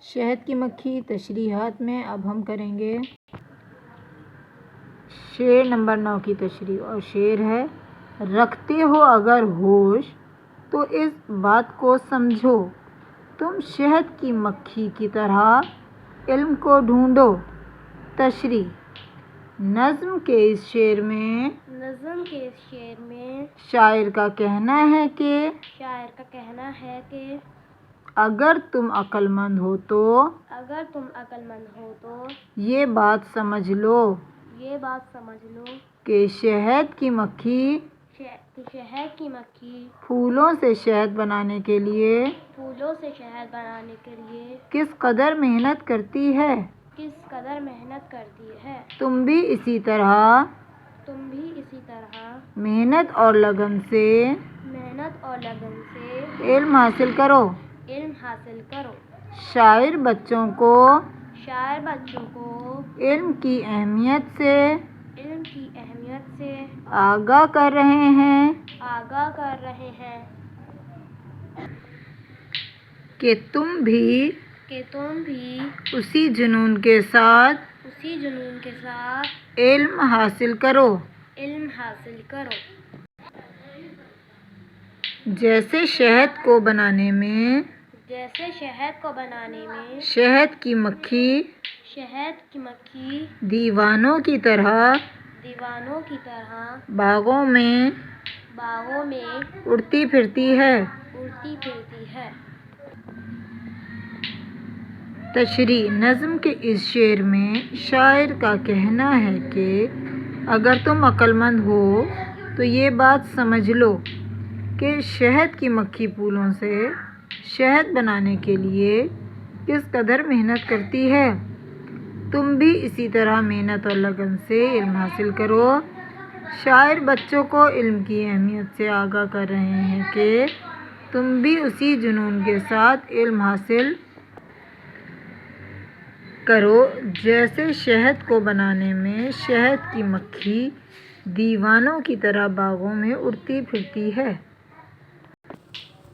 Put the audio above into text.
شہد کی مکھی تشریحات میں اب ہم کریں گے شعر نمبر 9 کی تشریح، اور شعر ہے: رکھتے ہو اگر ہوش تو اس بات کو سمجھو، تم شہد کی مکھی کی طرح علم کو ڈھونڈو۔ تشریح: نظم کے اس شعر میں شاعر کا کہنا ہے کہ اگر تم عقل مند ہو تو یہ بات سمجھ لو کہ شہد کی مکھی پھولوں سے شہد بنانے کے لیے کس قدر محنت کرتی ہے۔ تم بھی اسی طرح محنت اور لگن سے علم حاصل کرو۔ شاعر بچوں کو علم کی اہمیت سے آگاہ کر رہے ہیں کہ تم بھی اسی جنون کے ساتھ علم حاصل کرو۔ جیسے شہد کو بنانے میں شہد کی مکھی دیوانوں کی طرح باغوں میں اڑتی پھرتی ہے۔ تشریح: نظم کے اس شعر میں شاعر کا کہنا ہے کہ اگر تم عقل مند ہو تو یہ بات سمجھ لو کہ شہد کی مکھی پھولوں سے شہد بنانے کے لیے کس قدر محنت کرتی ہے۔ تم بھی اسی طرح محنت اور لگن سے علم حاصل کرو۔ شاعر بچوں کو علم کی اہمیت سے آگاہ کر رہے ہیں کہ تم بھی اسی جنون کے ساتھ علم حاصل کرو جیسے شہد کو بنانے میں شہد کی مکھی دیوانوں کی طرح باغوں میں اڑتی پھرتی ہے۔